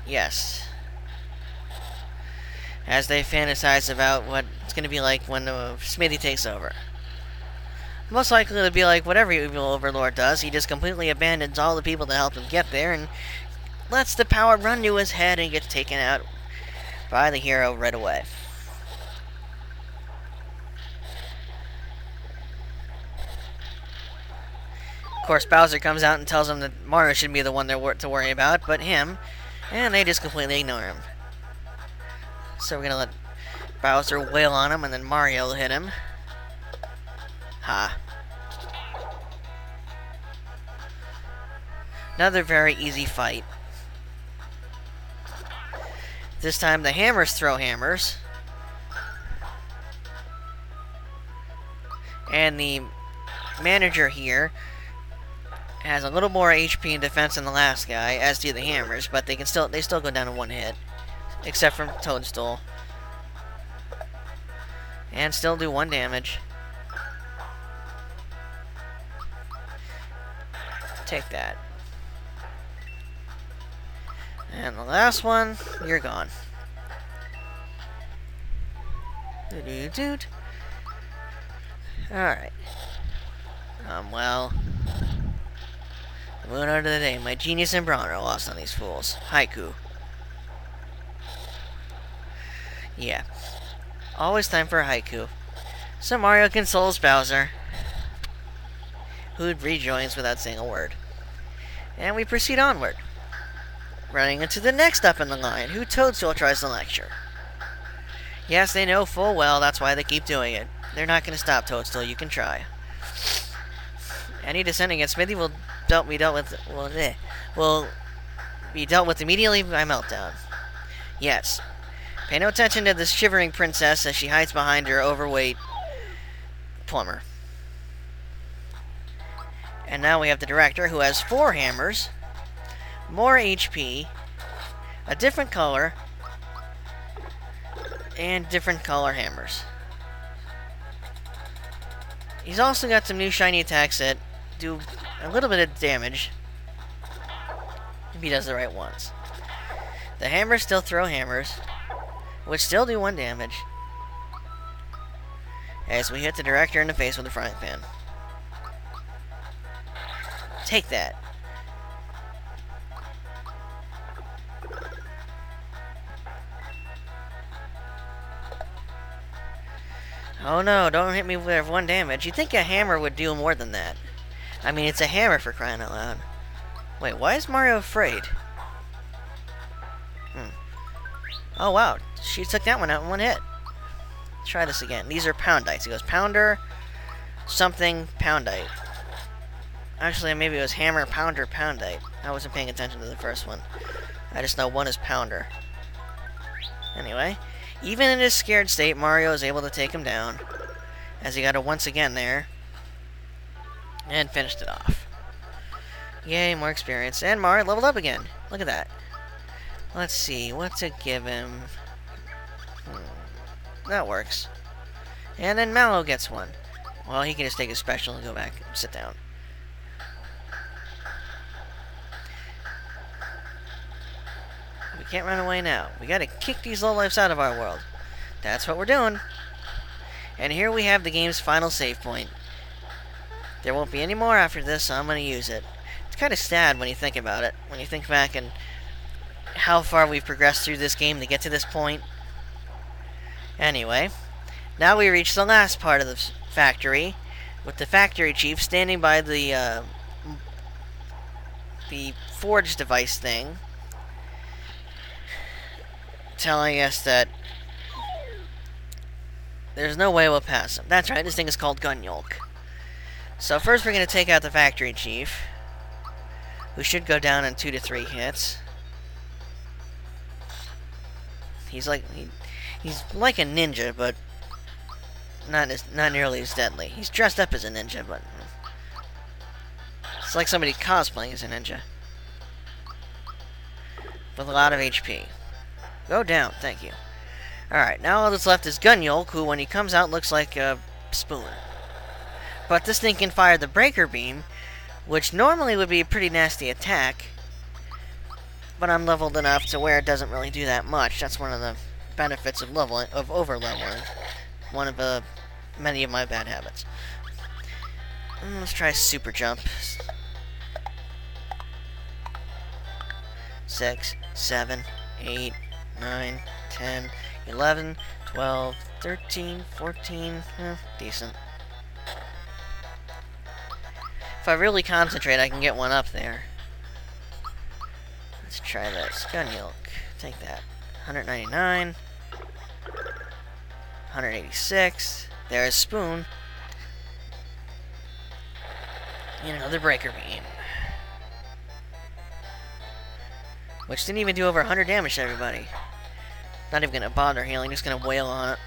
Yes. As they fantasize about what it's going to be like when Smithy takes over. Most likely it'll be like whatever evil overlord does. He just completely abandons all the people that helped him get there and lets the power run to his head and gets taken out by the hero right away. Of course, Bowser comes out and tells him that Mario should be the one to worry about, but him, and they just completely ignore him. So we're gonna let Bowser wail on him, and then Mario will hit him. Ha. Another very easy fight. This time the hammers throw hammers. And the manager here has a little more HP and defense than the last guy, as do the hammers, but they still go down in one hit. Except for Toadstool. And still do 1 damage. Take that. And the last one, you're gone. Alright. Well. The moon of the day. My genius and brawn are lost on these fools. Haiku. Yeah. Always time for a haiku. So Mario consoles Bowser, who rejoins without saying a word. And we proceed onward, running into the next up in the line, who Toadstool tries to lecture. Yes, they know full well that's why they keep doing it. They're not going to stop Toadstool, you can try. Any dissent against Smithy will be dealt with immediately by Meltdown. Yes. Pay no attention to this shivering princess as she hides behind her overweight plumber. And now we have the director, who has 4 hammers, more HP, a different color, and different color hammers. He's also got some new shiny attacks that do a little bit of damage if he does the right ones. The hammers still throw hammers, which still do 1 damage, as we hit the director in the face with a frying pan. Take that. Oh no, don't hit me with 1 damage. You'd think a hammer would do more than that. I mean, it's a hammer, for crying out loud. Wait, why is Mario afraid? Oh wow, she took that one out in 1 hit. Try this again. These are poundites. He goes pounder, something, poundite. Actually, maybe it was hammer, pounder, poundite. I wasn't paying attention to the first one. I just know one is pounder. Anyway, even in his scared state, Mario is able to take him down, as he got it once again there, and finished it off. Yay, more experience. And Mario leveled up again. Look at that. Let's see, what to give him. That works. And then Mallow gets 1. Well, he can just take his special and go back and sit down. We can't run away now. We gotta kick these lowlifes out of our world. That's what we're doing. And here we have the game's final save point. There won't be any more after this, so I'm gonna use it. It's kind of sad when you think about it. When you think back and how far we've progressed through this game to get to this point. Anyway, now we reach the last part of the factory, with the factory chief standing by the forge device thing, telling us that there's no way we'll pass him. That's right, this thing is called Gun Yolk. So first we're going to take out the factory chief, who should go down in 2 to 3 hits. He's like a ninja, but not nearly as deadly. He's dressed up as a ninja, but it's like somebody cosplaying as a ninja with a lot of HP. Go down, thank you. Alright, now all that's left is Gun Yolk, who when he comes out looks like a spoon. But this thing can fire the breaker beam, which normally would be a pretty nasty attack, but I'm leveled enough to where it doesn't really do that much. That's one of the benefits of over leveling. One of the many of my bad habits. Let's try super jump. 6, 7, 8, 9, 10, 11, 12, 13, 14. Decent. If I really concentrate, I can get one up there. Let's try this. Gun yolk. Take that. 199. 186. There's spoon. And another breaker beam. Which didn't even do over 100 damage to everybody. Not even gonna bother healing, just gonna wail on it.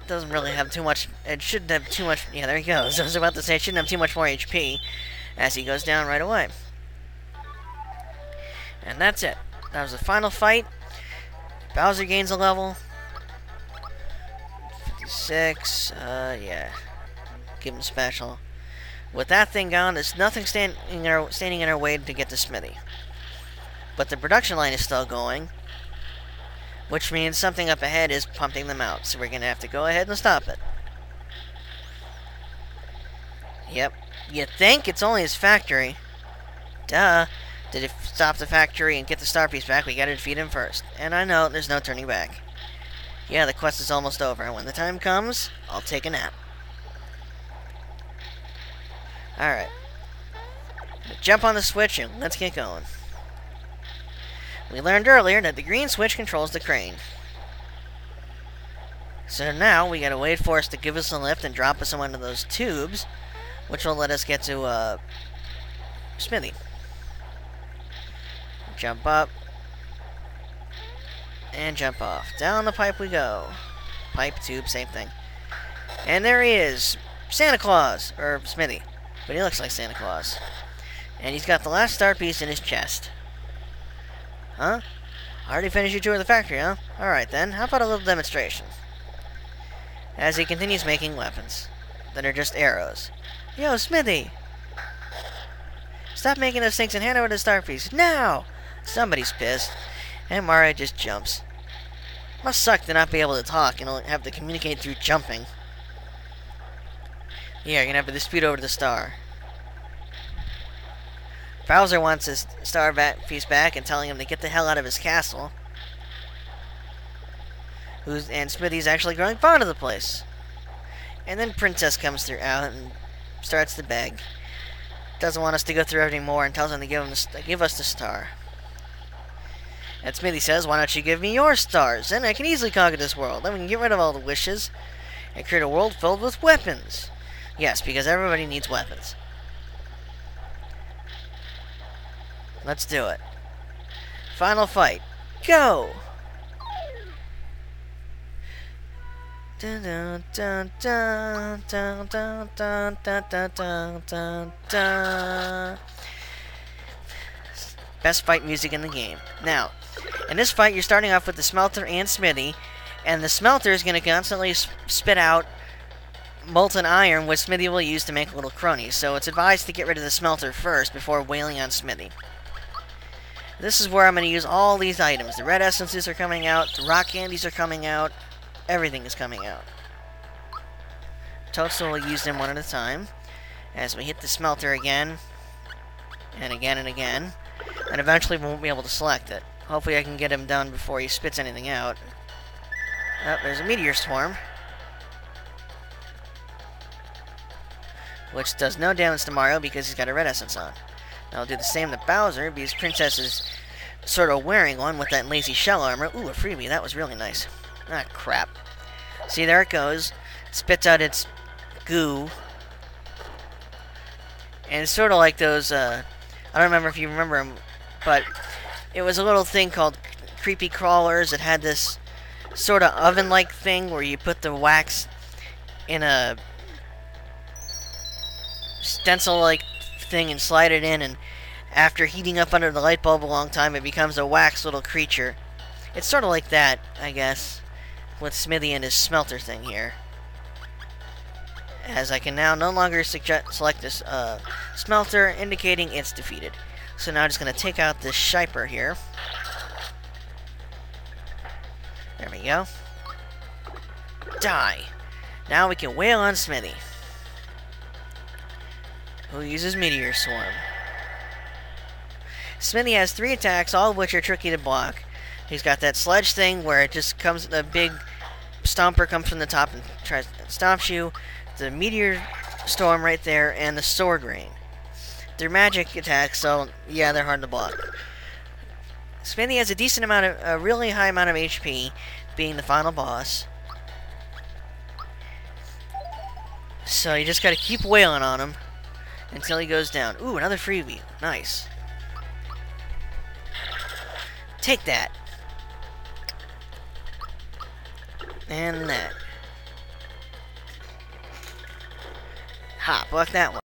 Doesn't really have too much. It shouldn't have too much. Yeah, there he goes. I was about to say it shouldn't have too much more HP as he goes down right away. And that's it. That was the final fight. Bowser gains a level. 56. Yeah. Give him special. With that thing gone, there's nothing standing in our way to get to Smithy. But the production line is still going, which means something up ahead is pumping them out. So we're going to have to go ahead and stop it. Yep. You think it's only his factory. Duh. Did it stop the factory and get the star piece back? We got to defeat him first. And I know there's no turning back. Yeah, the quest is almost over. And when the time comes, I'll take a nap. Alright. Jump on the switch and let's get going. We learned earlier that the green switch controls the crane. So now we gotta wait for us to give us a lift and drop us in one of those tubes, which will let us get to Smithy. Jump up. And jump off. Down the pipe we go. Pipe, tube, same thing. And there he is. Santa Claus. Or Smithy. But he looks like Santa Claus. And he's got the last star piece in his chest. Huh? Already finished your tour of the factory, huh? Alright then, how about a little demonstration? As he continues making weapons that are just arrows. Yo, Smithy! Stop making those things and hand over the star piece. Now! Somebody's pissed. And Mario just jumps. Must suck to not be able to talk and have to communicate through jumping. Yeah, you're gonna have to dispute over the star. Bowser wants his star piece back and telling him to get the hell out of his castle. And Smithy's actually growing fond of the place. And then Princess comes out and starts to beg. Doesn't want us to go through everything more and tells him to give us the star. And Smithy says, why don't you give me your stars? Then I can easily conquer this world. Then we can get rid of all the wishes and create a world filled with weapons. Yes, because everybody needs weapons. Let's do it. Final fight. Go! Dun, dun, dun, dun, dun, dun, dun, dun, dun, dun, dun. Best fight music in the game. Now, in this fight, you're starting off with the Smelter and Smithy, and the Smelter is going to constantly spit out molten iron, which Smithy will use to make little cronies. So it's advised to get rid of the Smelter first before wailing on Smithy. This is where I'm going to use all these items. The red essences are coming out, the rock candies are coming out, everything is coming out. Toadstool will use them one at a time as we hit the Smelter again, and again and again, and eventually we won't be able to select it. Hopefully I can get him done before he spits anything out. Oh, there's a meteor swarm, which does no damage to Mario because he's got a red essence on. Now I'll do the same to Bowser because Princess is sort of wearing one with that lazy shell armor. Ooh, a freebie. That was really nice. Ah, crap. See, there it goes. It spits out its goo. And it's sort of like those, I don't remember if you remember them, but it was a little thing called Creepy Crawlers. It had this sort of oven-like thing where you put the wax in a stencil-like thing and slide it in, and after heating up under the light bulb a long time, it becomes a wax little creature. It's sort of like that, I guess, with Smithy and his Smelter thing here. as I can now no longer select this smelter, indicating it's defeated. So now I'm just going to take out this Shiper here. There we go. Die. Now we can wail on Smithy, who uses Meteor Swarm. Smithy has 3 attacks, all of which are tricky to block. He's got that sledge thing where it just comes, the big stomper comes from the top and tries to stomp you. The Meteor Storm right there, and the Sword Rain. They're magic attacks, so yeah, they're hard to block. Smithy has a decent amount of, a really high amount of HP, being the final boss. So you just gotta keep wailing on him until he goes down. Ooh, another freebie. Nice. Take that. And that. Ha, block that one.